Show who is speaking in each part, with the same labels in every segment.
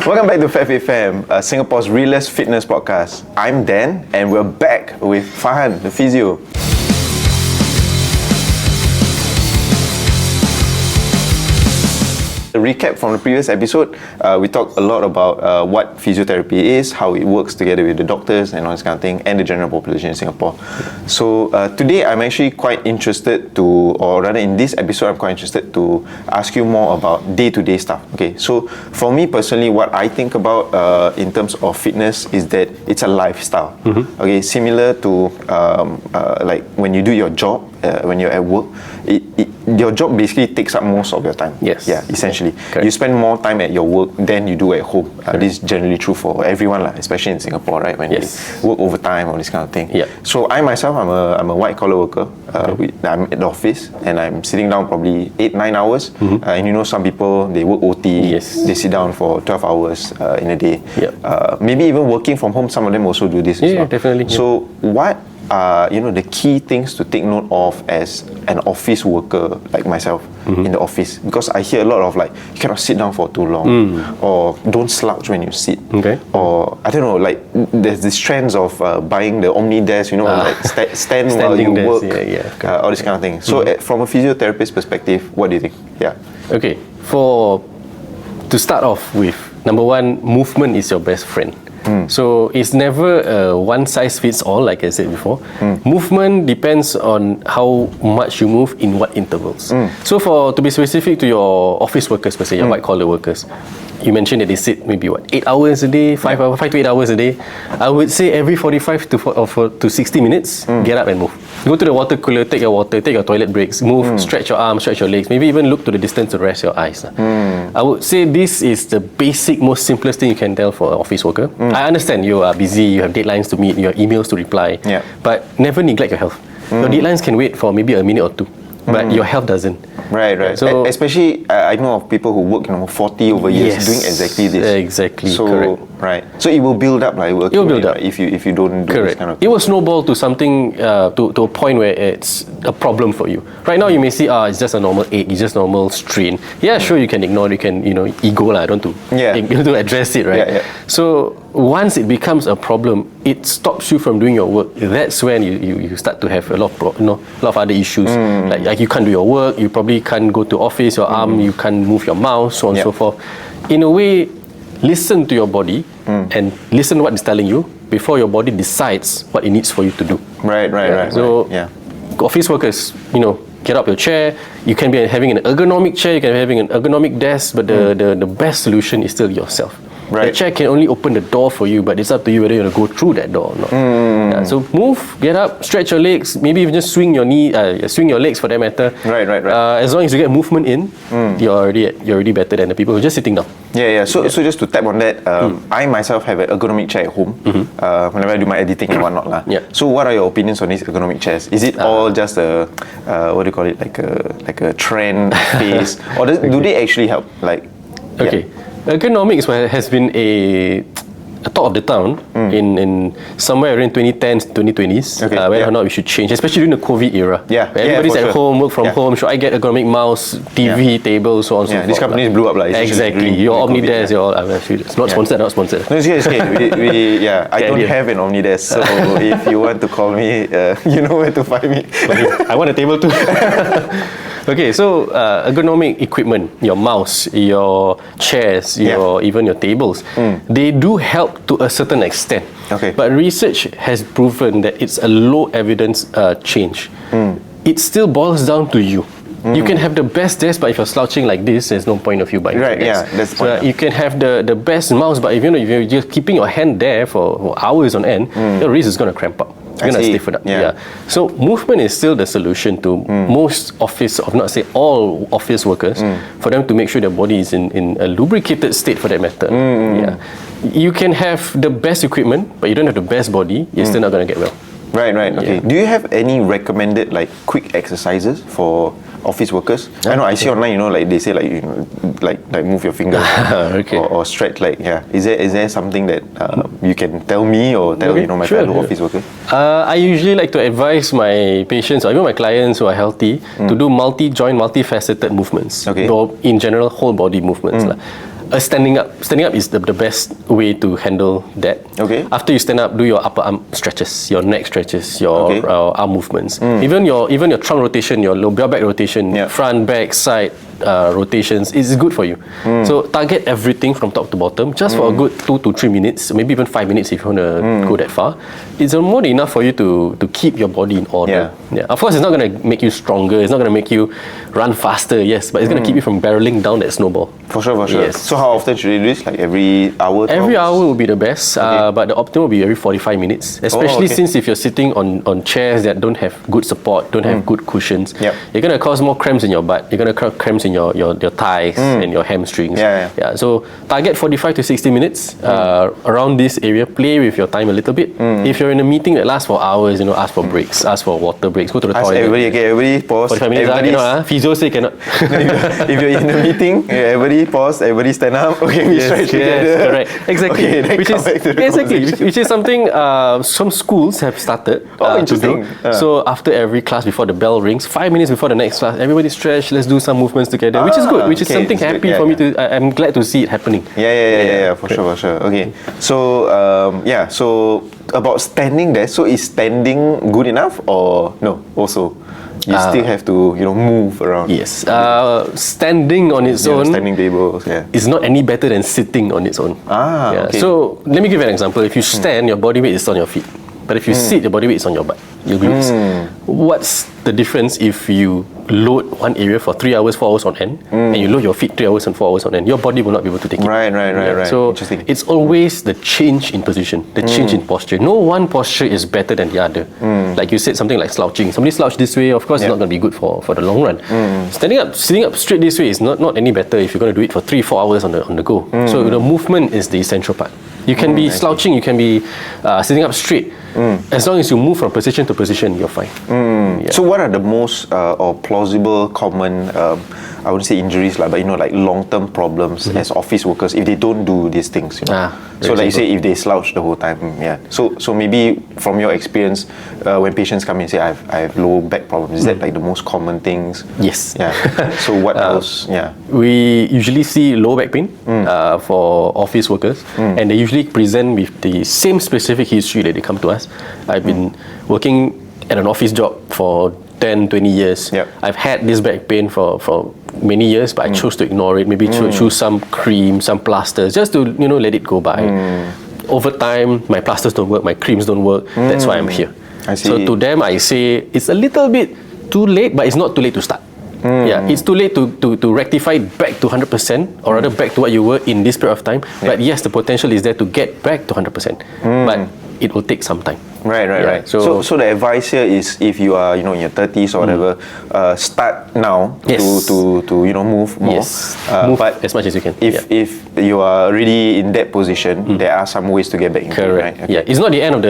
Speaker 1: Welcome back to FatFitFam, Singapore's realest fitness podcast. I'm Dan, and we're back with Farhan, the Physio. A recap from the previous episode, we talked a lot about what physiotherapy is, how it works together with the doctors and all this kind of thing, and the general population in Singapore. So today I'm actually quite interested to, or rather in this episode, I'm quite interested to ask you more about day-to-day stuff. Okay, so for me personally, what I think about in terms of fitness is that it's a lifestyle. Okay, similar to like when you do your job, when you're at work, your job basically takes up most of your time.
Speaker 2: Yes.
Speaker 1: Yeah, essentially.
Speaker 2: Correct.
Speaker 1: You spend more time at your work than you do at home. This is generally true for everyone, especially in Singapore, right? When you work overtime or this kind of thing.
Speaker 2: Yeah.
Speaker 1: So I myself, I'm a white collar worker. I'm at the office and I'm sitting down probably 8-9 hours. And you know, some people, they work OT.
Speaker 2: Yes.
Speaker 1: They sit down for 12 hours in a day.
Speaker 2: Yeah.
Speaker 1: Maybe even working from home, some of them also do this as well.
Speaker 2: Definitely.
Speaker 1: So what are the key things to take note of as an office worker like myself in the office? Because I hear a lot of like, you cannot sit down for too long, or don't slouch when you sit, or I don't know, like there's this trends of buying the Omni desk, like stand while you work, all this kind of thing. So from a physiotherapist perspective, what do you think?
Speaker 2: Okay, to start off with, number one, movement is your best friend. So it's never one size fits all, like I said before. Movement depends on how much you move in what intervals. So to be specific to your office workers, per se, your white collar workers, you mentioned that they sit maybe 8 hours a day, 5 to 8 hours a day. I would say every 45 to 60 minutes, get up and move. Go to the water cooler, take your water, take your toilet breaks, move, stretch your arms, stretch your legs, maybe even look to the distance to rest your eyes. I would say this is the basic, most simplest thing you can tell for an office worker. I understand you are busy, you have deadlines to meet, you have emails to reply, but never neglect your health. Your deadlines can wait for maybe a minute or two, but your health doesn't.
Speaker 1: Right. So, especially, I know of people who work 40 over years doing exactly this.
Speaker 2: Exactly,
Speaker 1: so,
Speaker 2: correct.
Speaker 1: Right. So it will build up, like, it will build up if you don't do this kind of thing.
Speaker 2: It will snowball to something, to a point where it's a problem for you. Right now, you may see, it's just a normal ache, it's just normal strain. Yeah, sure, you can ignore it, you can, ego, I don't to address it, right? So once it becomes a problem, it stops you from doing your work. That's when you start to have a lot of other issues. Like you can't do your work, you probably can't go to office, your arm, you can't move your mouse, so on and so forth. In a way, listen to your body and listen what it's telling you before your body decides what it needs for you to do.
Speaker 1: Right.
Speaker 2: So, office workers, get up your chair. You can be having an ergonomic chair, you can be having an ergonomic desk, but the best solution is still yourself. The chair can only open the door for you, but it's up to you whether you want to go through that door or not. So move, get up, stretch your legs, maybe even just swing your legs for that matter.
Speaker 1: Right.
Speaker 2: As long as you get movement in, you're already better than the people who are just sitting down.
Speaker 1: So just to tap on that, I myself have an ergonomic chair at home whenever I do my editing and whatnot. So what are your opinions on these ergonomic chairs? Is it all just a what do you call it, like a trend phase, or do they actually help?
Speaker 2: Ergonomics has been a talk of the town in somewhere around 2010s, 2020s, whether or not we should change, especially during the COVID era. Everybody's at home, work from home. Should I get ergonomic mouse, TV, table, so on and so forth?
Speaker 1: These companies blew up.
Speaker 2: Exactly. Your Omni desk, it's not sponsored, not sponsored.
Speaker 1: No, it's okay. I don't have an Omni desk, so if you want to call me, you know where to find me.
Speaker 2: I want a table too. Okay, so ergonomic equipment, your mouse, your chairs, even your tables, they do help to a certain extent. But research has proven that it's a low evidence change. It still boils down to you. You can have the best desk, but if you're slouching like this, there's no point of you buying the desk.
Speaker 1: That's the point.
Speaker 2: You can have the best mouse, but if you're just keeping your hand there for hours on end, your wrist is going to cramp up. You're going to stiffen up. So movement is still the solution to most office, of not say all office workers, for them to make sure their body is in a lubricated state for that matter. You can have the best equipment, but you don't have the best body, you're still not going to get well.
Speaker 1: Right. Okay. Do you have any recommended quick exercises for office workers? I know I see online, like they say like move your fingers or stretch. Is there something that you can tell me or tell my fellow office workers?
Speaker 2: I usually like to advise my patients or even my clients who are healthy to do multi-joint, multifaceted movements, or in general whole body movements. Standing up. Standing up is the best way to handle that.
Speaker 1: Okay.
Speaker 2: After you stand up, do your upper arm stretches, your neck stretches, your arm movements. Even your trunk rotation, your back rotation, front, back, side rotations is good for you. So target everything from top to bottom just for a good 2 to 3 minutes, maybe even 5 minutes if you want to go that far. It's more than enough for you to keep your body in order. Of course, it's not going to make you stronger. It's not going to make you run faster. Yes, but it's going to keep you from barreling down that snowball.
Speaker 1: For sure.
Speaker 2: Yes.
Speaker 1: So how often should you do this? Like every hour?
Speaker 2: Every hour will be the best, but the optimal will be every 45 minutes. Especially since if you're sitting on chairs that don't have good support, don't have good cushions, you're going to cause more cramps in your butt. You're going to cause cramps in your thighs and your hamstrings. So target 45 to 60 minutes around this area. Play with your time a little bit. If you're in a meeting that lasts for hours, ask for breaks, ask for water breaks, go to the toilet.
Speaker 1: Everybody pause.
Speaker 2: 45 minutes. Physio say cannot.
Speaker 1: If you're in a meeting, everybody pause, everybody stand up. Okay, we stretch together.
Speaker 2: Correct. Exactly. Which is something some schools have started to do. So after every class, before the bell rings, 5 minutes before the next class, everybody stretch. Let's do some movements together, which is good. Which is something happy for me to. I'm glad to see it happening.
Speaker 1: For sure. Okay. So so about standing there. So is standing good enough or no? Also, you still have to move around.
Speaker 2: Yes. Standing on its own.
Speaker 1: Standing tables.
Speaker 2: Is not any better than sitting on its own.
Speaker 1: Okay.
Speaker 2: So let me give you an example. If you stand, your body weight is on your feet. But if you sit, your body weight is on your butt, your glutes. What's the difference if you load one area for 3 hours, 4 hours on end, and you load your feet 3 hours and 4 hours on end? Your body will not be able to take it.
Speaker 1: Right.
Speaker 2: So it's always the change in position, the change in posture. No one posture is better than the other. Like you said, something like slouching. Somebody slouch this way, of course, it's not going to be good for the long run. Standing up, sitting up straight this way is not any better if you're going to do it for 3-4 hours on the go. So the movement is the essential part. You can be slouching, you can be sitting up straight. As long as you move from position to position, you're fine.
Speaker 1: So what are the most or plausible common, I wouldn't say injuries, but like long-term problems as office workers if they don't do these things? So like you say, if they slouch the whole time, So maybe from your experience, when patients come in and say, I have low back problems, is that like the most common things?
Speaker 2: Yes.
Speaker 1: So what else?
Speaker 2: We usually see low back pain for office workers, and they usually present with the same specific history that they come to us. I've been working at an office job for 10, 20 years. I've had this back pain for many years, but I chose to ignore it. Maybe choose some cream, some plasters, just to let it go by. Over time, my plasters don't work, my creams don't work. That's why I'm here.
Speaker 1: I see.
Speaker 2: So to them, I say it's a little bit too late, but it's not too late to start. It's too late to rectify it back to 100%, or rather back to what you were in this period of time. But yes, the potential is there to get back to 100%. But it will take some time.
Speaker 1: Right. So the advice here is, if you are in your 30s or whatever, start now to move more.
Speaker 2: Move but as much as you can.
Speaker 1: If you are already in that position, there are some ways to get back into it, right?
Speaker 2: Okay. It's not the end of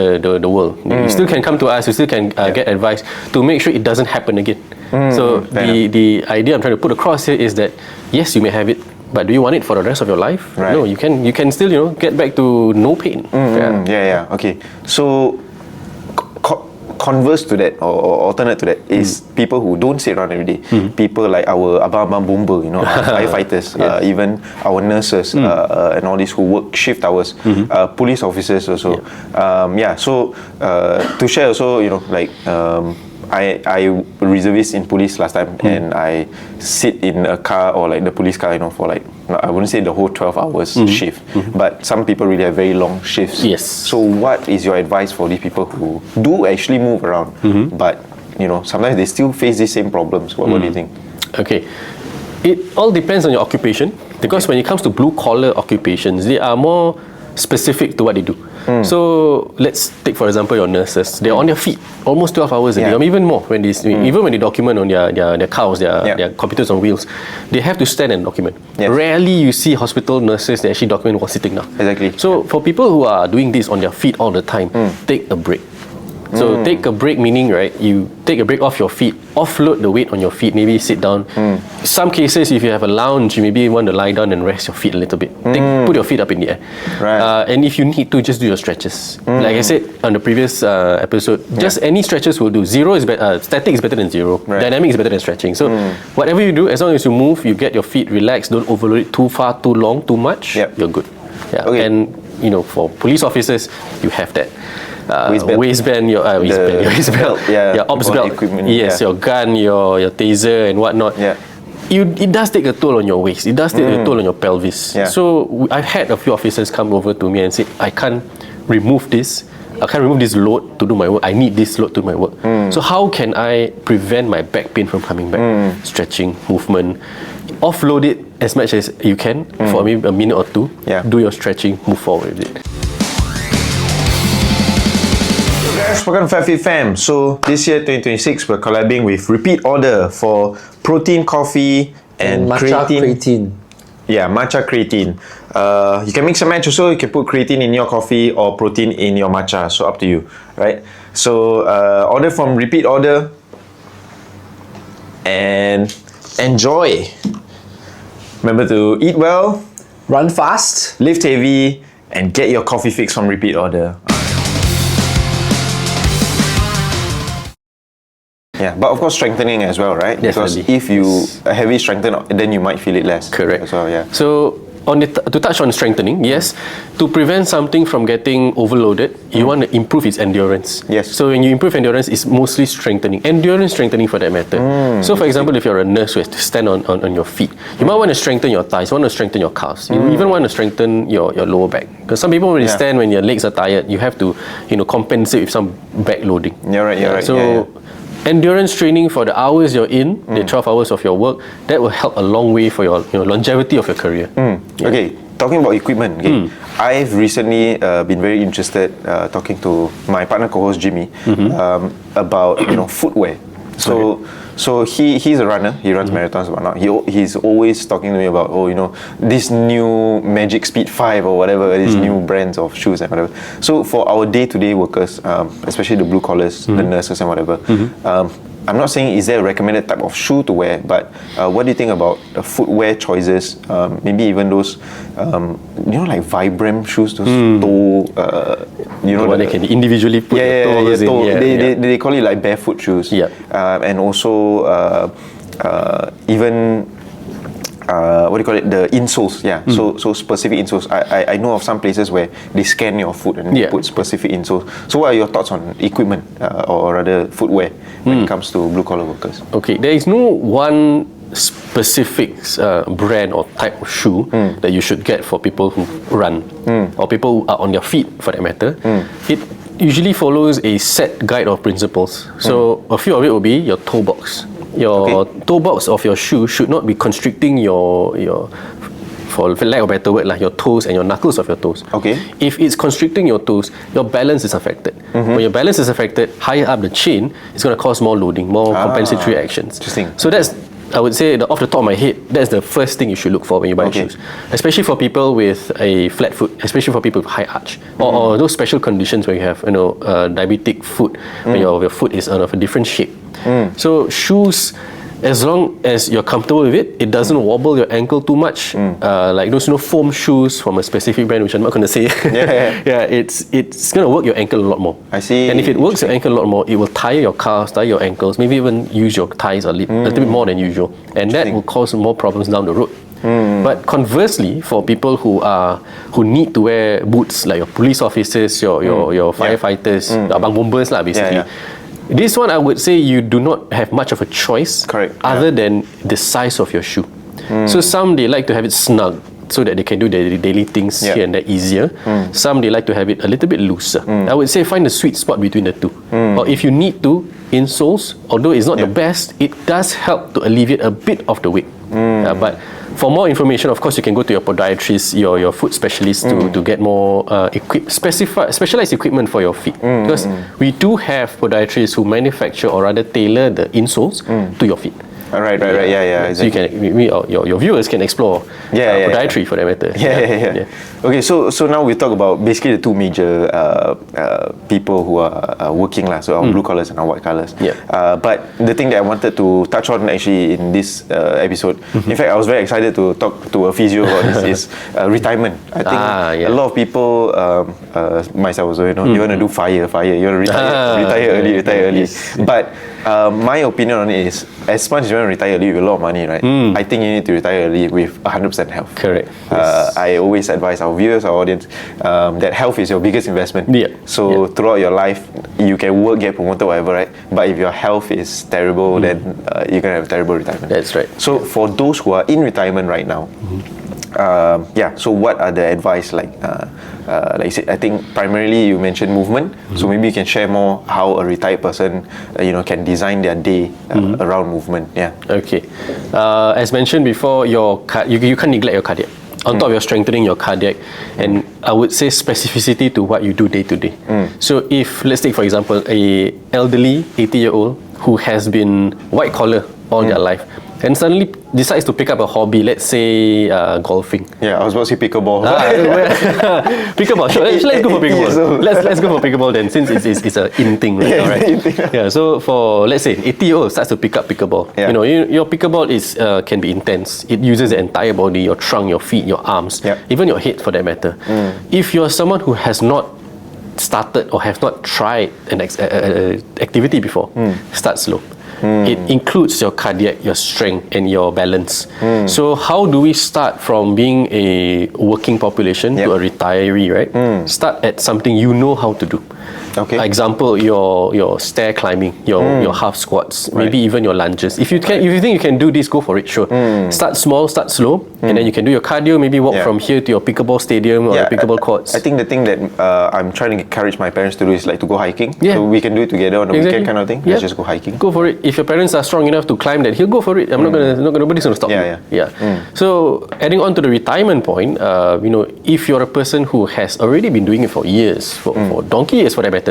Speaker 2: the world. You still can come to us. You still can get advice to make sure it doesn't happen again. So the idea I'm trying to put across here is that yes, you may have it, but do you want it for the rest of your life? No, you can still get back to no pain.
Speaker 1: Okay. So converse to that, or alternate to that, is people who don't sit around every day. People like our abang-abang bomber, firefighters, even our nurses, and all these who work shift hours, police officers also. So to share also, I reservist in police last time, and I sit in a car, or like the police car, for like, I wouldn't say the whole 12 hours shift, but some people really have very long shifts.
Speaker 2: Yes.
Speaker 1: So what is your advice for these people who do actually move around, but sometimes they still face these same problems? What do you think?
Speaker 2: Okay, it all depends on your occupation, because when it comes to blue collar occupations, they are more specific to what they do. So let's take for example your nurses. They're on their feet almost 12 hours a day, or even more when they even when they document on their cows, their computers on wheels. They have to stand and document. Rarely you see hospital nurses that actually document while sitting down.
Speaker 1: Exactly.
Speaker 2: So for people who are doing this on their feet all the time, take a break. So take a break, meaning, right, you take a break off your feet, offload the weight on your feet, maybe sit down. Some cases, if you have a lounge, you maybe want to lie down and rest your feet a little bit. Put your feet up in the air.
Speaker 1: Right.
Speaker 2: And if you need to, just do your stretches. Like I said on the previous episode, just any stretches will do. Static is better than zero.
Speaker 1: Right.
Speaker 2: Dynamic is better than stretching. So whatever you do, as long as you move, you get your feet relaxed, don't overload it too far, too long, too much, you're good. Yeah.
Speaker 1: Okay.
Speaker 2: And for police officers, you have that. Waistband, your
Speaker 1: belt,
Speaker 2: your ops belt,
Speaker 1: equipment,
Speaker 2: yes, your gun, your taser and whatnot. It does take a toll on your waist. It does take a toll on your pelvis. So I've had a few officers come over to me and say, I can't remove this load to do my work. I need this load to do my work. So how can I prevent my back pain from coming back? Stretching, movement, offload it as much as you can for maybe a minute or two. Do your stretching, move forward with it.
Speaker 1: Guys, welcome to FatFitFam. So this year, 2026, we're collabing with Repeat Order for protein coffee and
Speaker 3: matcha creatine.
Speaker 1: Yeah, matcha creatine. You can mix and match also. You can put creatine in your coffee or protein in your matcha. So up to you, right? So order from Repeat Order and enjoy. Remember to eat well,
Speaker 3: run fast,
Speaker 1: lift heavy, and get your coffee fix from Repeat Order. Yeah, but of course strengthening as well, right?
Speaker 2: Definitely.
Speaker 1: Because if you heavy strengthen, then you might feel it less.
Speaker 2: Correct.
Speaker 1: So yeah.
Speaker 2: So to touch on strengthening, yes, to prevent something from getting overloaded, you want to improve its endurance.
Speaker 1: Yes.
Speaker 2: So when you improve endurance, it's mostly strengthening, endurance strengthening for that matter. So for example, if you're a nurse who has to stand on your feet, you might want to strengthen your thighs, you want to strengthen your calves, you even want to strengthen your lower back. Because some people when they stand, when your legs are tired, you have to compensate with some back loading.
Speaker 1: You're right.
Speaker 2: So endurance training for the hours you're in, the 12 hours of your work, that will help a long way for your longevity of your career.
Speaker 1: Okay, talking about equipment, okay, I've recently been very interested talking to my partner co-host Jimmy about footwear. So he's a runner. He runs marathons and whatnot. He's always talking to me about this new Magic Speed 5 or whatever, these new brands of shoes and whatever. So for our day-to-day workers, especially the blue collars, the nurses and whatever, I'm not saying is there a recommended type of shoe to wear, but what do you think about the footwear choices? Maybe even those, like Vibram shoes, those toe,
Speaker 2: they can individually put toes in.
Speaker 1: They call it like barefoot shoes. And also even what do you call it? The insoles, So specific insoles. I know of some places where they scan your foot and put specific insoles. So what are your thoughts on equipment or rather footwear when it comes to blue collar workers?
Speaker 2: Okay, there is no one specific brand or type of shoe that you should get for people who run or people who are on their feet for that matter. It usually follows a set guide of principles. So a few of it will be your toe box. Your toe box of your shoe should not be constricting your for lack of a better word, like your toes and your knuckles of your toes. If it's constricting your toes, your balance is affected. When your balance is affected, higher up the chain, it's going to cause more loading, more compensatory actions.
Speaker 1: Interesting.
Speaker 2: So that's, I would say, off the top of my head, that's the first thing you should look for when you buy shoes. Especially for people with a flat foot, especially for people with high arch, or those special conditions where you have diabetic foot, when your foot is of a different shape. So shoes, as long as you're comfortable with it, it doesn't wobble your ankle too much. Like those foam shoes from a specific brand, which I'm not going to say. It's going to work your ankle a lot more.
Speaker 1: I see.
Speaker 2: And if it works your ankle a lot more, it will tire your calves, tire your ankles, maybe even use your thighs a little bit more than usual. And that will cause more problems down the road. But conversely, for people who need to wear boots, like your police officers, your firefighters, abang bombers lah, basically. This one, I would say you do not have much of a choice other than the size of your shoe. So some, they like to have it snug so that they can do their daily things here and there easier. Some, they like to have it a little bit looser. I would say find the sweet spot between the two. Or if you need to, insoles, although it's not the best, it does help to alleviate a bit of the weight. But for more information, of course, you can go to your podiatrist, your foot specialist to get more specialized equipment for your feet. Because we do have podiatrists who manufacture or rather tailor the insoles to your feet.
Speaker 1: Right. Yeah.
Speaker 2: So you can, your viewers can explore podiatry for that matter.
Speaker 1: Yeah. Okay, so now we talk about basically the two major people who are working lah. So our blue collars and our white collars.
Speaker 2: Yeah.
Speaker 1: But the thing that I wanted to touch on actually in this episode, in fact, I was very excited to talk to a physio about this, is retirement. I think a lot of people, myself also, you want to do fire, you want to retire early.
Speaker 2: Yes.
Speaker 1: But my opinion on it is, as much as you want to retire early with a lot of money, right? I think you need to retire early with 100% health.
Speaker 2: Correct.
Speaker 1: I always advise our viewers, our audience, that health is your biggest investment.
Speaker 2: Yeah.
Speaker 1: So throughout your life, you can work, get promoted, whatever, right? But if your health is terrible, then you're gonna have a terrible retirement.
Speaker 2: That's right.
Speaker 1: So for those who are in retirement right now, so what are the advice like you said, I think primarily you mentioned movement, so maybe you can share more how a retired person can design their day around movement.
Speaker 2: Okay, as mentioned before, you can't neglect your cardiac. On top of your strengthening your cardiac, and I would say specificity to what you do day to day. So if, let's take for example, a elderly 80-year-old who has been white collar all their life and suddenly decides to pick up a hobby, let's say golfing.
Speaker 1: Yeah, I was about to say pickleball.
Speaker 2: Pickleball, sure. Let's go for pickleball.
Speaker 1: So
Speaker 2: Let's go for pickleball then, since it's an in thing right now, right? Yeah. So for, let's say, 80-year-old starts to pick up pickleball.
Speaker 1: Yeah.
Speaker 2: Your pickleball can be intense. It uses the entire body, your trunk, your feet, your arms, even your head for that matter. If you're someone who has not started or have not tried an activity before, start slow. It includes your cardiac, your strength, and your balance. So how do we start from being a working population to a retiree, right? Start at something you know how to do.
Speaker 1: Okay.
Speaker 2: Example, your stair climbing, your half squats, maybe even your lunges. If you think you can do this, go for it. Sure. Start small, start slow, and then you can do your cardio. Maybe walk from here to your pickleball stadium or your pickleball courts.
Speaker 1: I think the thing that I'm trying to encourage my parents to do is like to go hiking.
Speaker 2: Yeah.
Speaker 1: So we can do it together on the weekend kind of thing. Let's just go hiking.
Speaker 2: Go for it. If your parents are strong enough to climb that hill, go for it. Nobody's gonna stop you. So adding on to the retirement point, if you're a person who has already been doing it for years, for donkey years for that matter,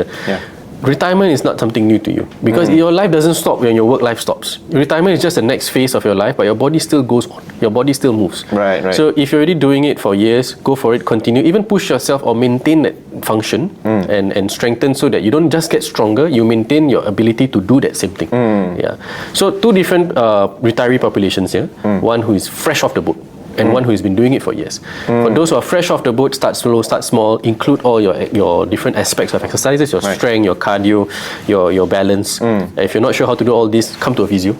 Speaker 2: retirement is not something new to you, because your life doesn't stop when your work life stops. Retirement is just the next phase of your life, but your body still goes on. Your body still moves.
Speaker 1: Right.
Speaker 2: So if you're already doing it for years, go for it, continue. Even push yourself or maintain that function and strengthen, so that you don't just get stronger, you maintain your ability to do that same thing. So two different retiree populations here. One who is fresh off the boat, and one who has been doing it for years. For those who are fresh off the boat, start slow, start small, include all your different aspects of exercises, your strength, your cardio, your balance. If you're not sure how to do all this, come to a physio.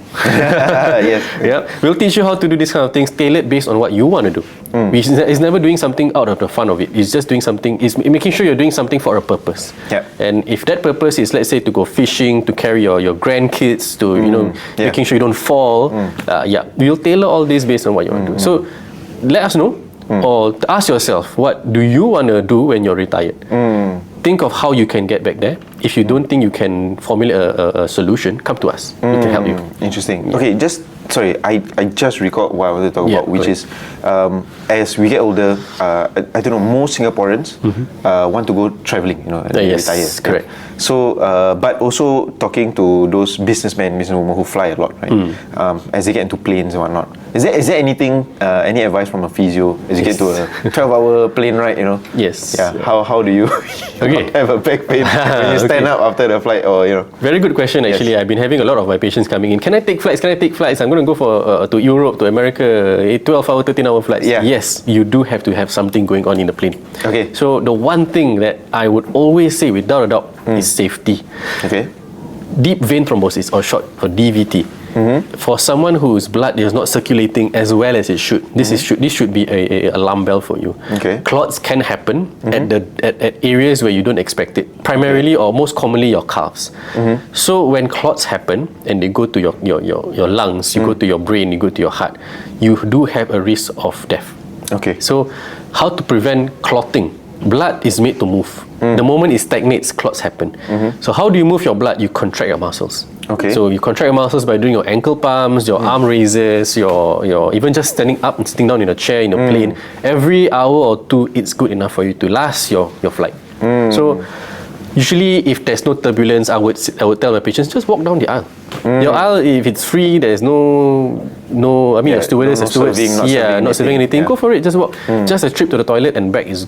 Speaker 2: We'll teach you how to do these kind of things, tailored based on what you want to do. It's never doing something out of the fun of it. It's just doing something, it's making sure you're doing something for a purpose. And if that purpose is, let's say, to go fishing, to carry your grandkids, to making sure you don't fall, we'll tailor all this based on what you want to do. So let us know, or ask yourself, what do you want to do when you're retired? Think of how you can get back there. If you don't think you can formulate a solution, come to us. We can help you.
Speaker 1: Interesting. Okay, I just recalled what I wanted to talk about, which is as we get older, I don't know, most Singaporeans want to go travelling, retire.
Speaker 2: Correct.
Speaker 1: So, but also talking to those businessmen, businesswomen who fly a lot, right? As they get into planes and whatnot. Is there anything, any advice from a physio as you get to a 12-hour plane ride,
Speaker 2: Yes.
Speaker 1: Yeah. How do you not have a back pain when you stand up after the flight, or
Speaker 2: Very good question, actually. I've been having a lot of my patients coming in. Can I take flights? I'm going to go for to Europe, to America, a 12-hour, 13-hour flights. Yes, you do have to have something going on in the plane.
Speaker 1: Okay.
Speaker 2: So the one thing that I would always say, without a doubt, is safety. Okay. Deep vein thrombosis, or short for DVT. For someone whose blood is not circulating as well as it should, this should be a alarm bell for you.
Speaker 1: Okay.
Speaker 2: Clots can happen at areas where you don't expect it. Primarily or most commonly your calves. So when clots happen and they go to your lungs, you go to your brain, you go to your heart, you do have a risk of death.
Speaker 1: Okay.
Speaker 2: So how to prevent clotting? Blood is made to move. The moment it stagnates, clots happen. So how do you move your blood? You contract your muscles.
Speaker 1: Okay.
Speaker 2: So you contract your muscles by doing your ankle pumps, your arm raises, your even just standing up and sitting down in a chair in a plane. Every hour or two, it's good enough for you to last your flight. So Usually, if there's no turbulence, I would tell my patients just walk down the aisle. Your aisle, if it's free, there's no. I mean, your stewardess,
Speaker 1: not serving
Speaker 2: anything.
Speaker 1: Yeah.
Speaker 2: Go for it. Just walk. Just a trip to the toilet and back is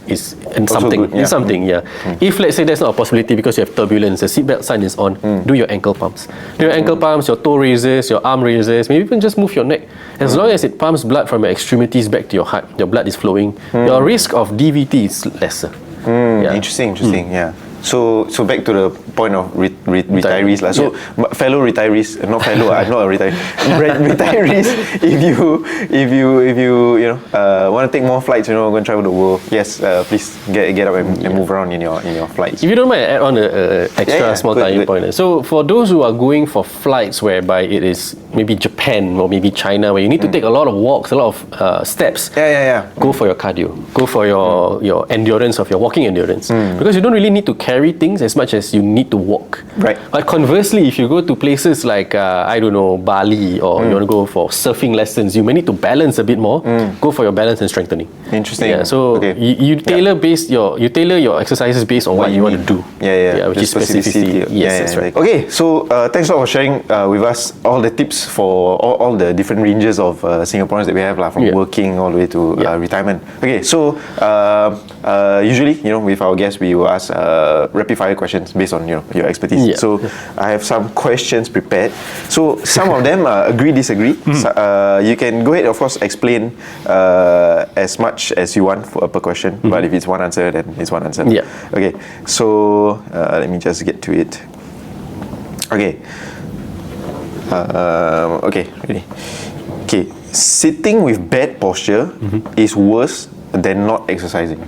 Speaker 2: something.
Speaker 1: good, yeah.
Speaker 2: It's something. Yeah. If let's say there's not a possibility because you have turbulence, the seatbelt sign is on. Do your ankle pumps. Do your ankle pumps. Your toe raises. Your arm raises. Maybe even just move your neck. As long as it pumps blood from your extremities back to your heart, your blood is flowing. Your risk of DVT is lesser. Yeah.
Speaker 1: Interesting. Yeah. So back to the point of retirees lah. So fellow retirees, not fellow, I'm not a retiree. Retirees, if you want to take more flights, go and travel the world. Yes, please get up and move around in your flights.
Speaker 2: If you don't mind, I add on a extra small tiny point. So for those who are going for flights whereby it is maybe Japan or maybe China, where you need to take a lot of walks, a lot of steps. Go for your cardio. Go for your endurance of your walking endurance, because you don't really need to carry things as much as you need to walk.
Speaker 1: Right.
Speaker 2: But conversely, if you go to places like Bali, or you want to go for surfing lessons, you may need to balance a bit more. Go for your balance and strengthening.
Speaker 1: Interesting.
Speaker 2: Yeah. So you tailor your exercises based on what you want to do. Which is specificity. Yes, that's right.
Speaker 1: Okay, so thanks a lot for sharing with us all the tips for all the different ranges of Singaporeans that we have, from working all the way to retirement. Okay, so usually, with our guests, we will ask rapid fire questions based on your expertise. So I have some questions prepared. So some of them agree, disagree. You can go ahead, of course, explain as much as you want per question. But if it's one answer, then it's one answer. Okay. So let me just get to it. Okay. Okay. Ready. Okay. Sitting with bad posture is worse than not exercising.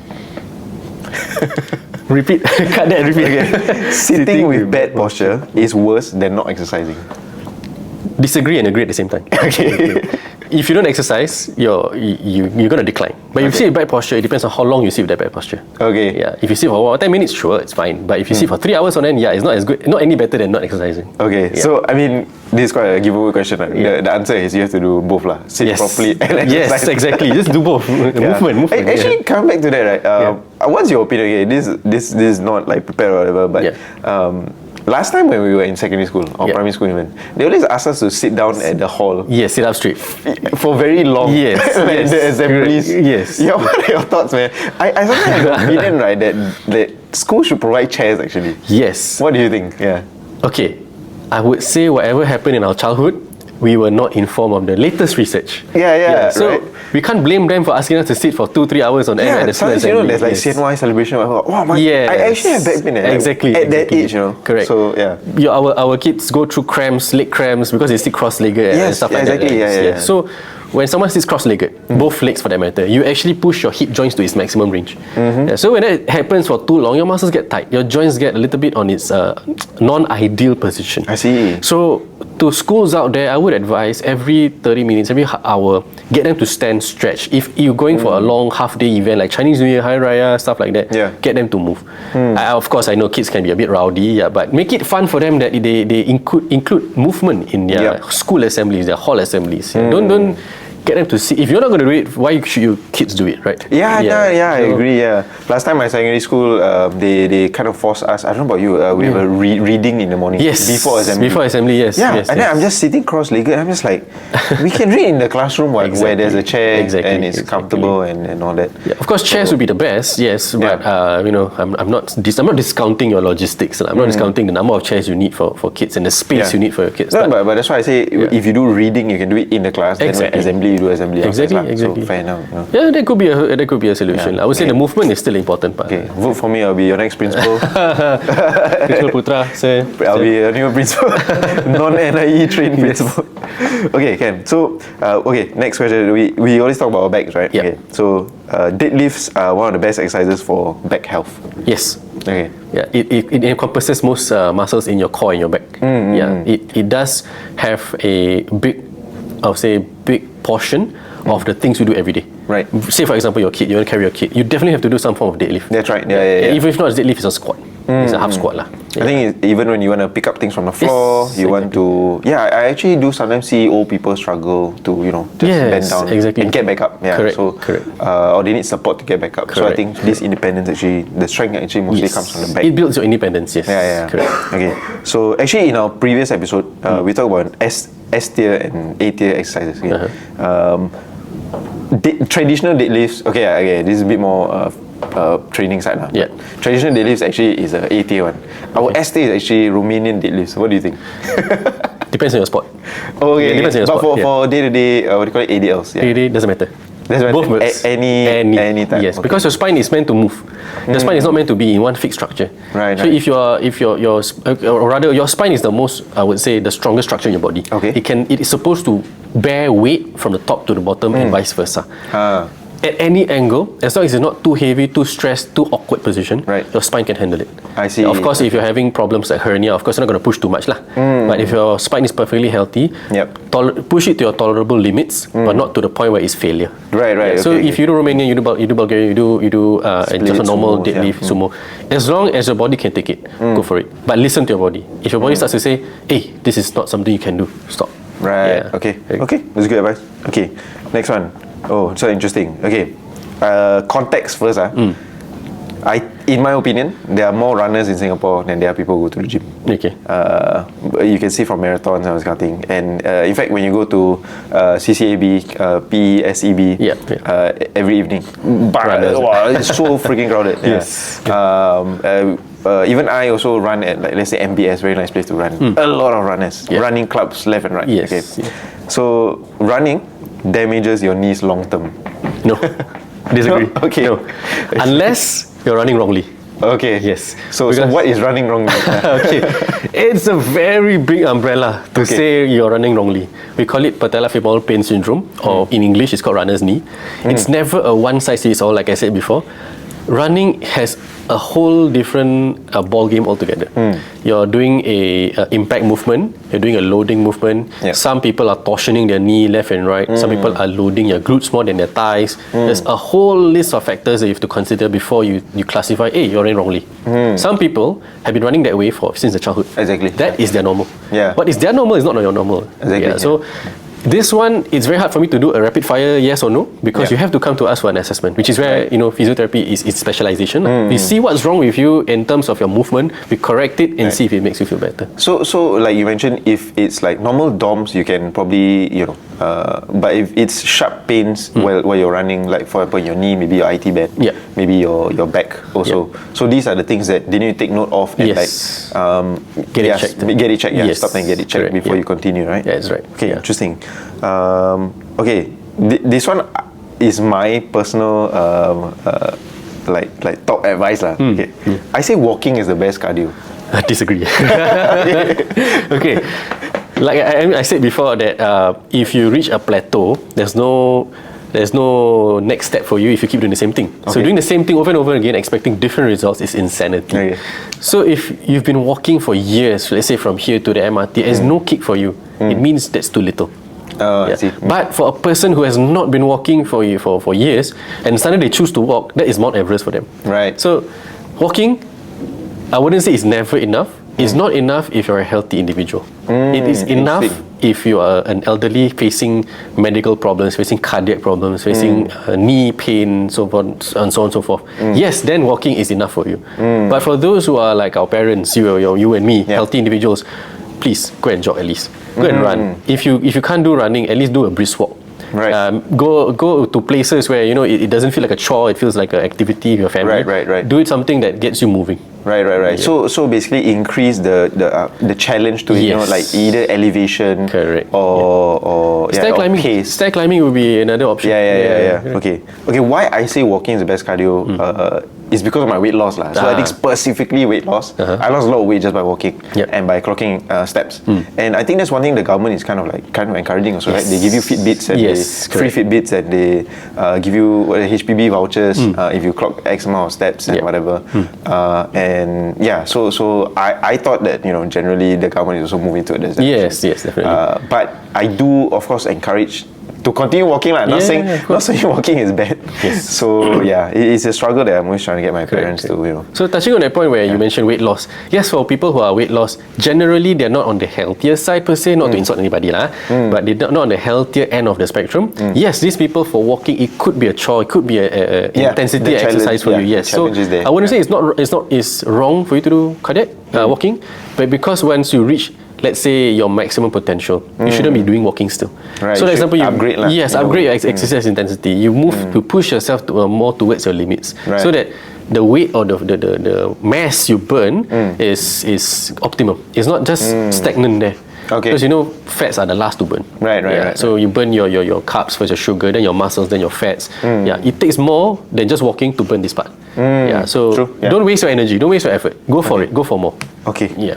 Speaker 2: Repeat. Cut that. Repeat.
Speaker 1: Okay. Sitting with bad posture is worse than not exercising.
Speaker 2: Disagree and agree at the same time. Okay. If you don't exercise, you're gonna decline. But if you sit with bad posture, it depends on how long you sit with that bad posture.
Speaker 1: Okay.
Speaker 2: Yeah. If you sit for 10 minutes, sure, it's fine. But if you sit for 3 hours on end, it's not as good, not any better than not exercising.
Speaker 1: Okay. So I mean, this is quite a giveaway question. The answer is you have to do both lah. Sit properly and exercise.
Speaker 2: Yes, exactly. Just do both. Movement.
Speaker 1: Actually, come back to that, right? What's your opinion? Okay, this is not like prepared or whatever, but last time when we were in secondary school or primary school even, they always asked us to sit down at the hall.
Speaker 2: Yes, sit up straight.
Speaker 1: For very long.
Speaker 2: Yes.
Speaker 1: Like the assemblies.
Speaker 2: Yes.
Speaker 1: Yeah, what are your thoughts, man? I sometimes have the opinion, right, that school should provide chairs actually.
Speaker 2: Yes.
Speaker 1: What do you think? Yeah.
Speaker 2: Okay. I would say whatever happened in our childhood, we were not informed of the latest research. So we can't blame them for asking us to sit for 2-3 hours on end at the school assembly.
Speaker 1: There's like CNY celebration. I actually have back pain at that age,
Speaker 2: Correct.
Speaker 1: So
Speaker 2: our kids go through leg cramps because they sit cross-legged and stuff like that. So when someone sits cross-legged, both legs for that matter, you actually push your hip joints to its maximum range. So when that happens for too long, your muscles get tight. Your joints get a little bit on its non-ideal position.
Speaker 1: I see.
Speaker 2: So to schools out there, I would advise every 30 minutes, every hour, get them to stand stretch. If you're going for a long half-day event like Chinese New Year, Hari Raya, stuff like that, get them to move. Of course, I know kids can be a bit rowdy, but make it fun for them that they include movement in their school assemblies, their hall assemblies. Don't get them to see. If you're not going to do it, why should your kids do it, right?
Speaker 1: I agree. Last time my secondary school, they kind of forced us. I don't know about you. We have a reading in the morning.
Speaker 2: Yes.
Speaker 1: Before assembly.
Speaker 2: Before assembly, yes.
Speaker 1: And then I'm just sitting cross-legged. I'm just like, we can read in the classroom where there's a chair and it's comfortable and all that.
Speaker 2: Of course, chairs would be the best. Yes, but I'm not discounting your logistics. I'm not discounting the number of chairs you need for kids and the space you need for your kids.
Speaker 1: No, but that's why I say if you do reading, you can do it in the class. Then assembly. You do assembly.
Speaker 2: Exactly.
Speaker 1: So fair enough.
Speaker 2: Yeah, that could be a solution. I would say the movement is still important part.
Speaker 1: Okay, vote for me. I'll be your next principal.
Speaker 2: Principal Putra.
Speaker 1: I'll be a new principal, non-NIE trained principal. Okay, Ken. So, next question. We always talk about our backs, right?
Speaker 2: Yeah.
Speaker 1: Okay. So, deadlifts are one of the best exercises for back health.
Speaker 2: Yes.
Speaker 1: Okay.
Speaker 2: Yeah, it encompasses most muscles in your core and your back. It does have a big portion of the things you do every day.
Speaker 1: Right.
Speaker 2: Say for example, your kid, you want to carry your kid, you definitely have to do some form of deadlift.
Speaker 1: That's right.
Speaker 2: If not, deadlift is a squat. It's a half squat lah.
Speaker 1: I think even when you want to pick up things from the floor, you want to. Yeah, I actually do sometimes see old people struggle to just bend down and get back up. Yeah,
Speaker 2: Correct.
Speaker 1: so
Speaker 2: Correct.
Speaker 1: Or they need support to get back up. So I think this independence actually, the strength actually mostly comes from the back.
Speaker 2: It builds your independence. Yes.
Speaker 1: Yeah.
Speaker 2: Correct.
Speaker 1: Okay. So actually, in our previous episode, we talked about S tier and A tier exercises. Okay? Traditional deadlifts. Okay. This is a bit more training side now.
Speaker 2: Yeah.
Speaker 1: Traditional deadlifts actually is a A tier one. Our S tier is actually Romanian deadlifts. What do you think?
Speaker 2: Depends on your sport.
Speaker 1: Oh, okay.
Speaker 2: Depends on your
Speaker 1: But
Speaker 2: sport.
Speaker 1: for day to day, what do you call it? ADLs. Yeah.
Speaker 2: It doesn't matter.
Speaker 1: Both works. Any time.
Speaker 2: Yes,
Speaker 1: Okay.
Speaker 2: because your spine is meant to move. The spine is not meant to be in one fixed structure.
Speaker 1: Right.
Speaker 2: So if or rather your spine is the most, I would say, the strongest structure in your body.
Speaker 1: Okay.
Speaker 2: It is supposed to bear weight from the top to the bottom and vice versa. At any angle, as long as it's not too heavy, too stressed, too awkward position,
Speaker 1: Right.
Speaker 2: your spine can handle it.
Speaker 1: I see.
Speaker 2: Of course, if you're having problems like hernia, of course you're not going to push too much lah. But if your spine is perfectly healthy, push it to your tolerable limits, but not to the point where it's failure.
Speaker 1: Right.
Speaker 2: Yeah, so if you do Romanian, you do Bulgarian, you do just a normal
Speaker 1: sumo,
Speaker 2: deadlift, sumo. As long as your body can take it, go for it. But listen to your body. If your body starts to say, "Hey, this is not something you can do," stop.
Speaker 1: Right.
Speaker 2: Yeah.
Speaker 1: Okay. That's good advice. Okay. Next one. Oh, so interesting. Okay. Context first. In my opinion, there are more runners in Singapore than there are people who go to the gym.
Speaker 2: Okay.
Speaker 1: You can see from marathons and this kind of thing. And in fact, when you go to CCAB, PE, SEB, every evening, it's so freaking crowded.
Speaker 2: Yes.
Speaker 1: Even I also run at, like, let's say MBS, very nice place to run. A lot of runners, running clubs left and right.
Speaker 2: Yes.
Speaker 1: Okay. So running damages your knees long term.
Speaker 2: No. Disagree.
Speaker 1: No? Okay.
Speaker 2: No. Unless you're running wrongly.
Speaker 1: Okay.
Speaker 2: Yes.
Speaker 1: So what is running wrong?
Speaker 2: Okay. It's a very big umbrella to say you're running wrongly. We call it patellofemoral pain syndrome, or in English it's called runner's knee. It's never a one size fits all, like I said before. Running has a whole different ball game altogether. You're doing a impact movement, you're doing a loading movement. Some people are torsioning their knee left and right. Some people are loading your glutes more than their thighs. There's a whole list of factors that you have to consider before you classify, hey, you're running wrongly. Some people have been running that way since their childhood.
Speaker 1: Exactly.
Speaker 2: That is their normal.
Speaker 1: Yeah.
Speaker 2: What is their normal is not your normal.
Speaker 1: Exactly.
Speaker 2: Yeah. So this one, it's very hard for me to do a rapid fire yes or no, because you have to come to us for an assessment, which is where physiotherapy is its specialization. We see what's wrong with you in terms of your movement, we correct it and see if it makes you feel better.
Speaker 1: So like you mentioned, if it's like normal DOMs, you can probably but if it's sharp pains while you're running, like for example your knee, maybe your IT band, maybe your back also. So these are the things that they need to take note of and
Speaker 2: get it checked.
Speaker 1: Get it checked.
Speaker 2: Yes.
Speaker 1: Stop and get it checked before you continue, right?
Speaker 2: Yeah, that's right.
Speaker 1: Okay, interesting. Okay, this one is my personal like top advice lah. Okay, I say walking is the best cardio.
Speaker 2: I disagree. Okay, like I said before that if you reach a plateau, there's no next step for you if you keep doing the same thing. So doing the same thing over and over again, expecting different results, is insanity.
Speaker 1: Okay.
Speaker 2: So if you've been walking for years, let's say from here to the MRT, there's no kick for you. It means that's too little.
Speaker 1: I see.
Speaker 2: But for a person who has not been walking for years and suddenly they choose to walk, that is Mount Everest for them.
Speaker 1: Right.
Speaker 2: So walking, I wouldn't say it's never enough. It's not enough if you're a healthy individual. It is enough if you are an elderly facing medical problems, facing cardiac problems, facing knee pain, so on and so on and so forth. Yes, then walking is enough for you. But for those who are like our parents, you and me, healthy individuals, please go and jog at least. Go and run. If you can't do running, at least do a brisk walk.
Speaker 1: Right.
Speaker 2: Go to places where it doesn't feel like a chore. It feels like an activity with your family.
Speaker 1: Right.
Speaker 2: Do it something that gets you moving.
Speaker 1: Right. Yeah. So basically increase the challenge to it, like either elevation,
Speaker 2: correct,
Speaker 1: or
Speaker 2: stair climbing.
Speaker 1: Or pace.
Speaker 2: Stair climbing would be another option.
Speaker 1: Yeah. Okay. Why I say walking is the best cardio is because of my weight loss lah. So I think specifically weight loss. I lost a lot of weight just by walking and by clocking steps. And I think that's one thing the government is kind of encouraging also, right? They give you Fitbits and free Fitbits, and they give you HPB vouchers if you clock X amount of steps and whatever. And so I thought that generally the government is also moving to this.
Speaker 2: Yes, definitely.
Speaker 1: But I do of course encourage to continue walking lah. Not
Speaker 2: Yeah,
Speaker 1: saying
Speaker 2: of course.
Speaker 1: walking is bad.
Speaker 2: Yes.
Speaker 1: So yeah, it's a struggle that I'm always trying to get my parents to, you know.
Speaker 2: So touching on that point where you mentioned weight loss, yes, for people who are weight loss, generally they're not on the healthier side per se, not to insult anybody lah, but they're not on the healthier end of the spectrum. Yes, these people for walking, it could be a chore, it could be a intensity
Speaker 1: the
Speaker 2: exercise for
Speaker 1: challenge,
Speaker 2: you. Yes,
Speaker 1: the
Speaker 2: so
Speaker 1: challenge is there.
Speaker 2: I wouldn't say it's wrong for you to do cardiac walking, but because once you reach, let's say, your maximum potential, you shouldn't be doing walking still.
Speaker 1: Right,
Speaker 2: So, for
Speaker 1: you
Speaker 2: example,
Speaker 1: should upgrade lah,
Speaker 2: yes,
Speaker 1: in a
Speaker 2: upgrade
Speaker 1: way.
Speaker 2: your exercise intensity. You move to push yourself to, more towards your limits,
Speaker 1: Right.
Speaker 2: so that the weight or the mass you burn is optimum. It's not just stagnant there.
Speaker 1: Okay.
Speaker 2: Because fats are the last to burn.
Speaker 1: Right.
Speaker 2: So you burn your carbs first, your sugar, then your muscles, then your fats. Yeah, it takes more than just walking to burn this part. Yeah, so
Speaker 1: True, yeah.
Speaker 2: don't waste your energy, don't waste your effort. Go for it, go for more.
Speaker 1: Okay.
Speaker 2: Yeah.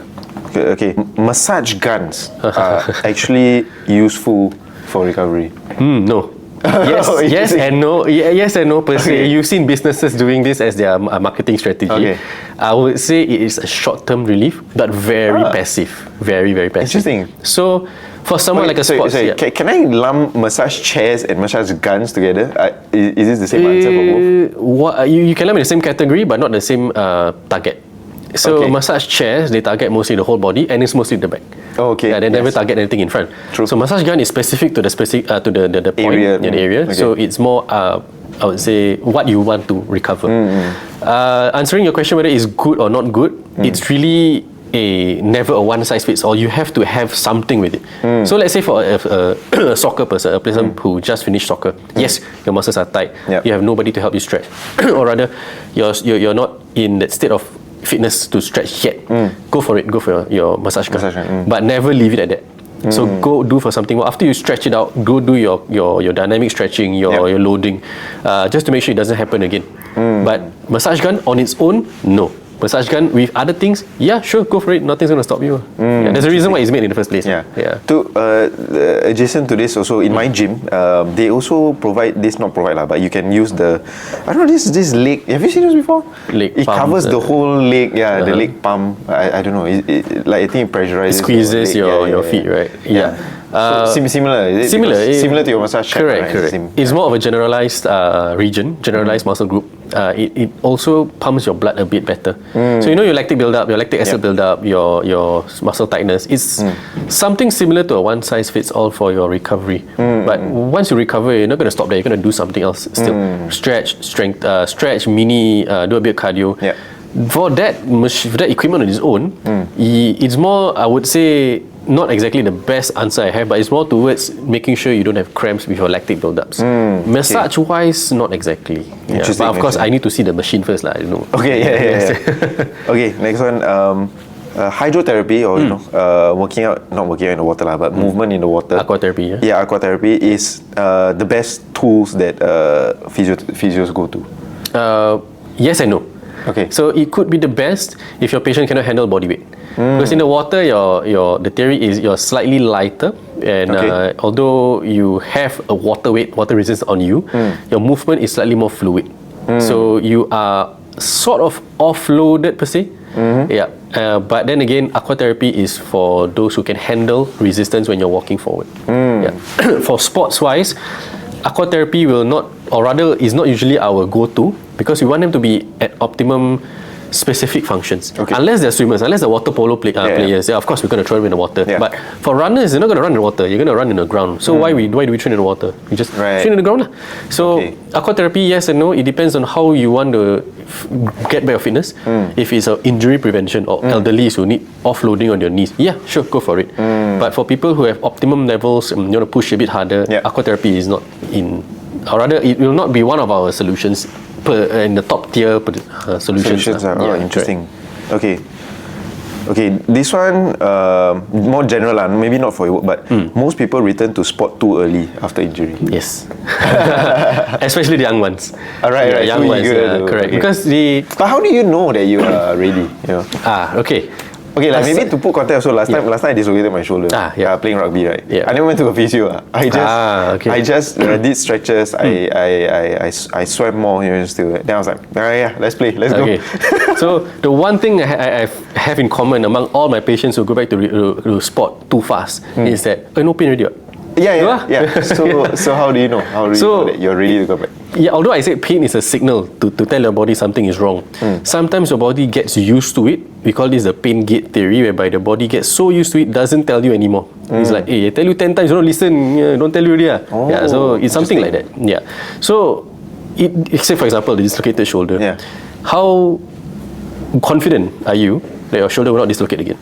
Speaker 1: Okay. Massage guns are actually useful for recovery.
Speaker 2: No. Yes,
Speaker 1: Oh,
Speaker 2: yes
Speaker 1: interesting.
Speaker 2: and no. Yes and no per se.
Speaker 1: Okay.
Speaker 2: You've seen businesses doing this as their marketing strategy.
Speaker 1: Okay.
Speaker 2: I would say it is a short-term relief, but very passive. Very, very passive.
Speaker 1: Interesting.
Speaker 2: So, for someone like a sports...
Speaker 1: Sorry. Can I lump massage chairs and massage guns together? Is this the same answer for both?
Speaker 2: You can lump in the same category, but not the same target. So
Speaker 1: Okay.
Speaker 2: massage chairs, they target mostly the whole body, and it's mostly the back.
Speaker 1: Oh, okay.
Speaker 2: Yeah, they never
Speaker 1: Yes.
Speaker 2: target anything in front.
Speaker 1: True.
Speaker 2: So massage gun is specific to the point,
Speaker 1: Area.
Speaker 2: the area.
Speaker 1: Okay.
Speaker 2: So it's more, I would say, what you want to recover. Answering your question whether it's good or not good, it's really never a one size fits all. You have to have something with it. So let's say for a soccer person, a person who just finished soccer, yes, your muscles are tight.
Speaker 1: Yep.
Speaker 2: You have nobody to help you stretch, or rather, you're not in that state of fitness to stretch yet. Go for it. Go for your massage gun, but never leave it at that. So go do for something more. After you stretch it out, go do your dynamic stretching, your loading, just to make sure it doesn't happen again. But massage gun on its own, no. Massage gun with other things, yeah, sure, go for it. Nothing's going to stop you. Yeah, there's a reason why it's made in the first place.
Speaker 1: Yeah.
Speaker 2: Yeah.
Speaker 1: To adjacent to this, also in my gym, they also provide this. Not provide lah, but you can use the. I don't know this leg. Have you seen this before?
Speaker 2: Leg
Speaker 1: It
Speaker 2: pump,
Speaker 1: covers the whole leg. Yeah, the leg pump. I don't know. Like I think it pressurizes.
Speaker 2: It squeezes your feet, right? Yeah.
Speaker 1: Similar. Is it?
Speaker 2: Similar.
Speaker 1: Because similar to your massage chair.
Speaker 2: Correct,
Speaker 1: right?
Speaker 2: correct.
Speaker 1: Same.
Speaker 2: It's more of a generalized region, generalized muscle group. It also pumps your blood a bit better. So your lactic buildup, your lactic acid buildup, your muscle tightness. It's something similar to a one size fits all for your recovery. But once you recover, you're not going to stop there. You're going to do something else still. Stretch, strength, stretch, do a bit of cardio.
Speaker 1: Yeah.
Speaker 2: For that equipment on its own, it's more, I would say, not exactly the best answer I have, but it's more towards making sure you don't have cramps with your lactic buildups. Massage-wise, not exactly. Yeah,
Speaker 1: Interesting,
Speaker 2: but of course,
Speaker 1: interesting.
Speaker 2: I need to see the machine first, lah.
Speaker 1: Okay, yeah. Okay, next one. Hydrotherapy, or working out, not working out in the water lah, but movement in the water.
Speaker 2: Aquatherapy, yeah?
Speaker 1: Yeah, aquatherapy is the best tools that physios go to.
Speaker 2: Yes and no.
Speaker 1: Okay.
Speaker 2: So it could be the best if your patient cannot handle body weight. Because in the water, the theory is you're slightly lighter, and
Speaker 1: Okay.
Speaker 2: although you have a water resistance on you, your movement is slightly more fluid. So you are sort of offloaded per se. Yeah. But then again, aquatherapy is for those who can handle resistance when you're walking forward. Yeah. For sports-wise, aquatherapy will not, or rather is not usually our go-to, because we want them to be at optimum specific functions.
Speaker 1: Okay.
Speaker 2: Unless they're swimmers, unless they're water polo players, of course we're going to throw them in the water.
Speaker 1: Yeah.
Speaker 2: But for runners, you're not going to run in the water, you're going to run in the ground. So why do we train in the water? We just train in the ground lah. So
Speaker 1: Okay.
Speaker 2: aquatherapy, yes and no, it depends on how you want to get better fitness. If it's an injury prevention or elderly who need offloading on your knees, yeah, sure, go for it. But for people who have optimum levels, you want to push a bit harder, aquatherapy is not in, or rather it will not be one of our solutions in the top tier solutions.
Speaker 1: Interesting. Okay. Okay, this one more general, maybe not for your work, but most people return to sport too early after injury.
Speaker 2: Yes. Especially the young ones.
Speaker 1: Right.
Speaker 2: Young
Speaker 1: Too
Speaker 2: ones,
Speaker 1: eager to-
Speaker 2: correct.
Speaker 1: okay.
Speaker 2: Because
Speaker 1: But how do you know that you are ready?
Speaker 2: okay.
Speaker 1: Okay, like maybe to put context. So last time I dislocated my shoulder. Playing rugby, right?
Speaker 2: Yeah.
Speaker 1: I never went to a physio. I just did stretches. I swam more. Still. Then I was like, let's play. Let's go.
Speaker 2: So the one thing I have in common among all my patients who go back to sport too fast is that no pain already.
Speaker 1: So how do you know? How do you know that you're ready to go back?
Speaker 2: Yeah, although I say pain is a signal to tell your body something is wrong. Sometimes your body gets used to it. We call this the pain gate theory, whereby the body gets so used to it, doesn't tell you anymore. It's like, hey, I tell you 10 times, you don't listen, don't tell you already. Yeah, so it's something like that. Yeah. So, say for example, the dislocated shoulder.
Speaker 1: Yeah.
Speaker 2: How confident are you that your shoulder will not dislocate again?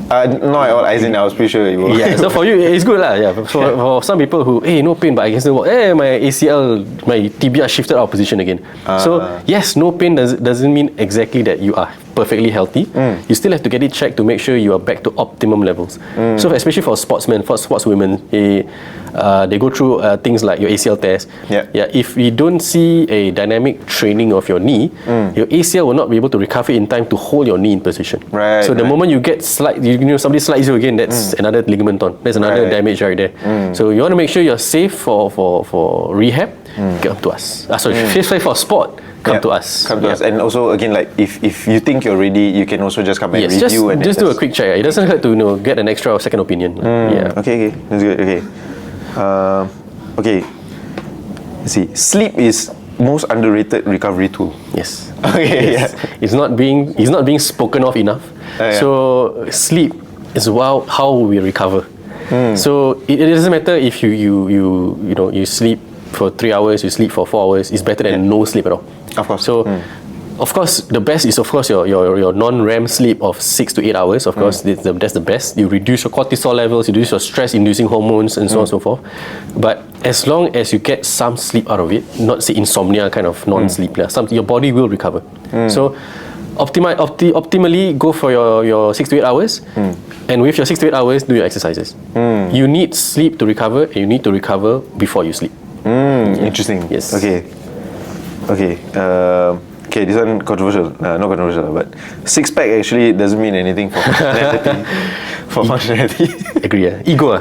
Speaker 1: Not at all. As in, I was pretty sure you will.
Speaker 2: Yeah, so for you, it's good lah. Yeah. For some people who, no pain, but I can still walk. My ACL, my tibia shifted out of position again. So yes, no pain doesn't mean exactly that you are perfectly healthy. You still have to get it checked to make sure you are back to optimum levels. So especially for sportsmen, for sportswomen, they go through things like your ACL test. If we don't see a dynamic training of your knee, your ACL will not be able to recover in time to hold your knee in position.
Speaker 1: Right.
Speaker 2: So the moment you get somebody slides you again, that's another ligament torn. That's another damage right there. So you want to make sure you're safe for rehab. Come to us. Safe for sport. Come to us.
Speaker 1: Come to us. And also, again, like if you think you're ready, you can also just come and review and
Speaker 2: just do a quick check. It doesn't hurt to get an extra second opinion.
Speaker 1: Okay, that's good. Okay. Okay. Let's see. Sleep is most underrated recovery tool.
Speaker 2: Yes.
Speaker 1: Okay.
Speaker 2: Yes. It's not being spoken of enough. So sleep is how we recover. So it doesn't matter if you sleep for 3 hours, you sleep for 4 hours. It's better than no sleep at all.
Speaker 1: Of course.
Speaker 2: So. Of course, the best is your non-REM sleep of 6 to 8 hours. Of course, that's the best. You reduce your cortisol levels, you reduce your stress-inducing hormones, and so on and so forth. But as long as you get some sleep out of it, not say insomnia kind of non-sleep, your body will recover. So, optimally go for your 6 to 8 hours, and with your 6 to 8 hours, do your exercises. You need sleep to recover, and you need to recover before you sleep.
Speaker 1: Interesting.
Speaker 2: Yes.
Speaker 1: Okay. Okay, this one controversial. Not controversial, but six-pack actually doesn't mean anything for functionality.
Speaker 2: Agree. Ego.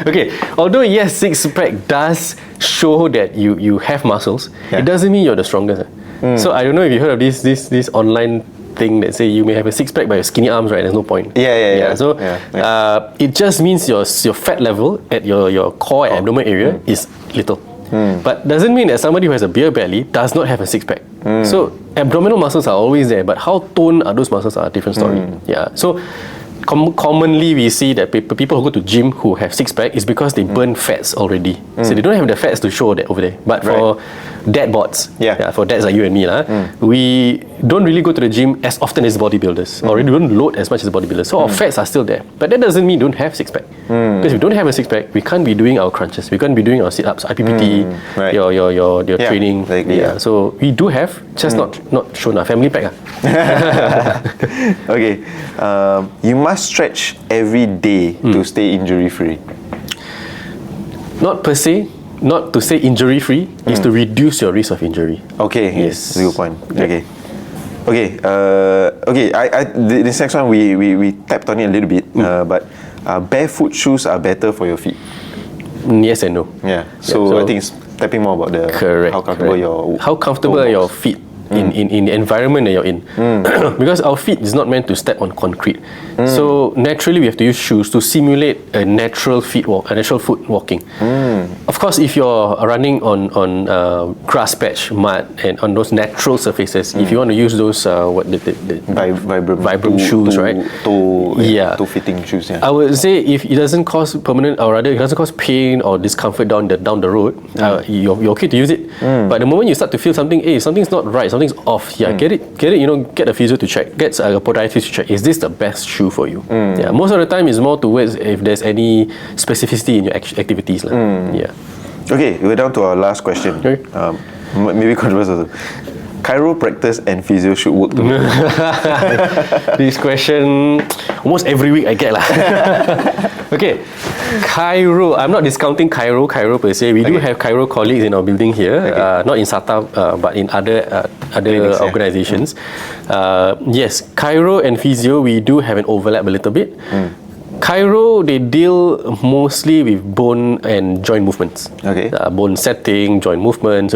Speaker 2: Okay. Although yes, six-pack does show that you have muscles, it doesn't mean you're the strongest. So I don't know if you heard of this online thing that say you may have a six-pack but your skinny arms, right? There's no point. So it just means your fat level at your core and abdomen area is little. But doesn't mean that somebody who has a beer belly does not have a six-pack. So abdominal muscles are always there, but how toned are those muscles are a different story. So commonly we see that people who go to gym who have six-pack is because they burn fats already. So they don't have the fats to show that over there. But for dad bods, for dads like you and me, we don't really go to the gym as often as bodybuilders, or we don't load as much as bodybuilders. So our fats are still there. But that doesn't mean we don't have six-pack. Because if we don't have a six-pack, we can't be doing our crunches, we can't be doing our sit-ups, IPPT, your training. So we do have, just not shown our family pack.
Speaker 1: Okay. You must stretch every day to stay injury-free.
Speaker 2: Not per se. Not to say injury-free, is to reduce your risk of injury.
Speaker 1: Okay,
Speaker 2: yes,
Speaker 1: that's a good point. Okay. This next one we tapped on it a little bit, but barefoot shoes are better for your feet.
Speaker 2: Yes and no.
Speaker 1: So I think it's tapping more about
Speaker 2: how comfortable are your feet in the environment that you're in. Because our feet is not meant to step on concrete. So naturally we have to use shoes to simulate a natural foot walking. Of course, if you're running on grass patch, mud, and on those natural surfaces, if you want to use those Vibram shoes, right?
Speaker 1: Toe fitting shoes.
Speaker 2: I would say if it doesn't cause permanent, or rather it doesn't cause pain or discomfort down the road, you're okay to use it. But the moment you start to feel something, something's not right, something's off. Get it. Get a physio to check. Get a podiatrist to check. Is this the best shoe for you? Most of the time it's more towards if there's any specificity in your activities.
Speaker 1: Okay, we're down to our last question. Maybe controversial. Chiropractors and physio should work together.
Speaker 2: This question almost every week I get lah. Okay, chiro. I'm not discounting chiro per se. We do have chiro colleagues in our building here, not in SATA, but in other organizations. Yes, chiro and physio, we do have an overlap a little bit. Chiro, they deal mostly with bone and joint movements. Bone setting, joint movements.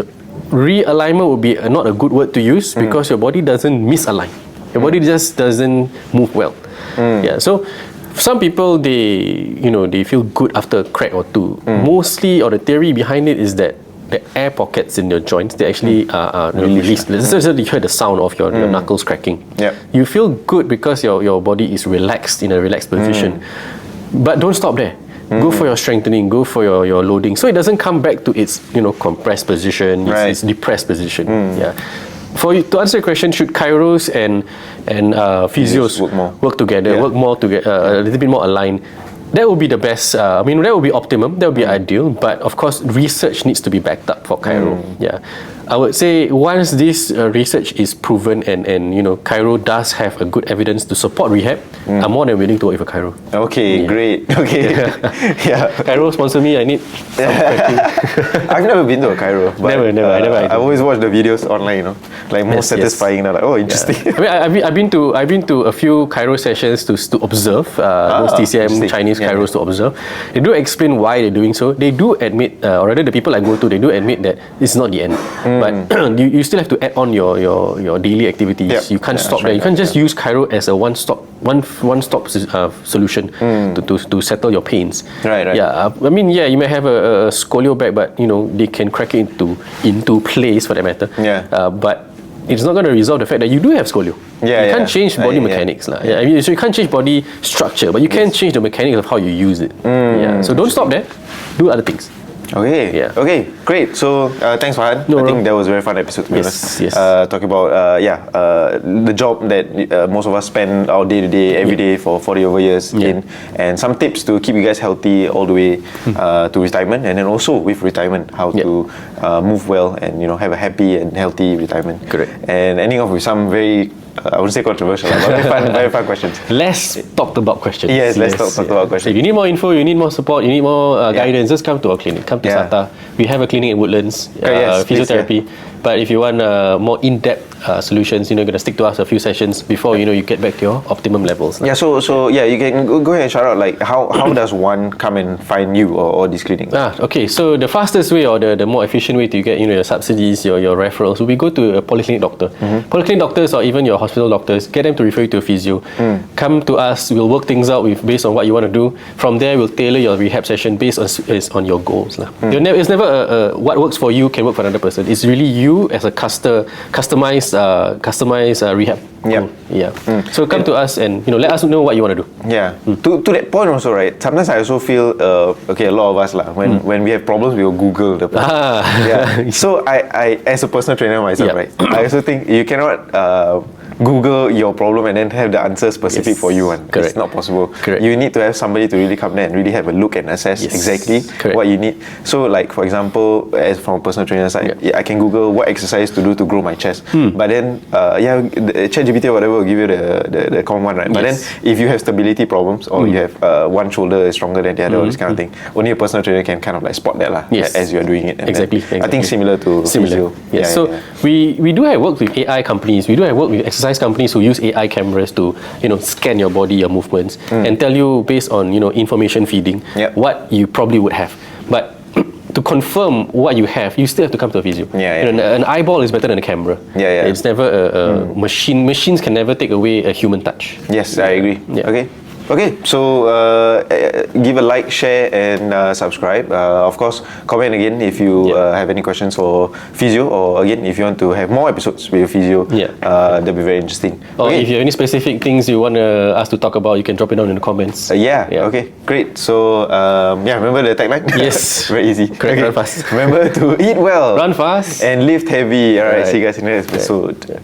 Speaker 2: Realignment would be not a good word to use because your body doesn't misalign. Your body just doesn't move well. So Some people they feel good after a crack or two. Mostly, or the theory behind it is that the air pockets in your joints, they actually are released. So you hear the sound of your knuckles cracking.
Speaker 1: Yep.
Speaker 2: You feel good because your body is relaxed, in a relaxed position. But don't stop there. Go for your strengthening, go for your loading. So it doesn't come back to its compressed position, its depressed position. Yeah. To answer your question, should chiros and physios work together, work more together, a little bit more aligned? That would be the best. That would be optimum. That would be ideal. But of course, research needs to be backed up for chiro. Yeah, I would say once this research is proven and chiro does have a good evidence to support rehab, I'm more than willing to work with a chiro.
Speaker 1: Okay, great. Okay, yeah.
Speaker 2: Chiro sponsor me. I need some cracking.
Speaker 1: I've never been to a chiro. But,
Speaker 2: never.
Speaker 1: I've always watched the videos online. Like more satisfying. Like, oh, interesting.
Speaker 2: Yeah. I've been to a few chiro sessions to observe those TCM Chinese chiros to observe. They do explain why they're doing so. They do admit, or rather the people I go to, they do admit that it's not the end. But you still have to add on your daily activities.
Speaker 1: Yep.
Speaker 2: You can't stop there. You can't just use chiro as a one-stop solution to settle your pains.
Speaker 1: Right.
Speaker 2: Yeah. You may have a scolio back, but they can crack it into place for that matter.
Speaker 1: Yeah.
Speaker 2: But it's not going to resolve the fact that you do have scolio. You can't change body mechanics. So you can't change body structure, but you can change the mechanics of how you use it. So don't stop there. Do other things.
Speaker 1: Okay.
Speaker 2: Yeah.
Speaker 1: Okay. Great. So thanks, Farhan. I think that was a very fun episode, to be honest.
Speaker 2: Yes.
Speaker 1: Talking about the job that most of us spend our day to day, every day for 40 over years in, and some tips to keep you guys healthy all the way to retirement, and then also with retirement, how to move well and have a happy and healthy retirement.
Speaker 2: Correct.
Speaker 1: And ending off with some very I wouldn't say controversial, but very fun questions.
Speaker 2: Less talked about questions.
Speaker 1: Yes, let's talk about questions.
Speaker 2: So if you need more info, you need more support, you need more guidance, just come to our clinic. Come to SATA. We have a clinic in Woodlands, physiotherapy. But if you want more in-depth solutions, you're going to stick to us a few sessions before you get back to your optimum levels.
Speaker 1: Yeah, so you can go ahead and shout out like how does one come and find you or this clinic?
Speaker 2: Okay. So the fastest way or the more efficient way to get your subsidies, your referrals, will be go to a polyclinic doctor. Polyclinic doctors or even your hospital doctors, get them to refer you to a physio. Come to us, we'll work things out based on what you want to do. From there, we'll tailor your rehab session based on your goals. It's never what works for you can work for another person. It's really you as a customized rehab. So come to us and let us know what you want to do.
Speaker 1: To that point also, right, sometimes I also feel a lot of us when we have problems, we will Google the problem. So I as a personal trainer myself, right, I also think you cannot Google your problem and then have the answer specific for you. It's not possible. You need to have somebody to really come there and really have a look and assess exactly what you need. So like for example, as from a personal trainer side, I can Google what exercise to do to grow my chest. But then the ChatGPT or whatever will give you the common one, right? But then if you have stability problems or you have one shoulder is stronger than the other or this kind of thing, only a personal trainer can kind of like spot that as you are doing it. And
Speaker 2: exactly.
Speaker 1: I think similar to physio.
Speaker 2: So we do have work with AI companies. We do have work with exercise companies who use AI cameras to scan your body, your movements, and tell you based on information feeding what you probably would have. But to confirm what you have, you still have to come to a physio. An eyeball is better than a camera. It's never a machine. Machines can never take away a human touch.
Speaker 1: Yes, I agree. Okay, so give a like, share and subscribe. Of course, comment again if you have any questions for physio, or again if you want to have more episodes with physio. That'll be very interesting.
Speaker 2: Or if you have any specific things you want us to talk about, you can drop it down in the comments.
Speaker 1: Okay, great. So remember the tagline?
Speaker 2: Yes.
Speaker 1: Very easy.
Speaker 2: Run fast.
Speaker 1: Remember to eat well,
Speaker 2: run fast,
Speaker 1: and lift heavy. Alright, see you guys in the next episode.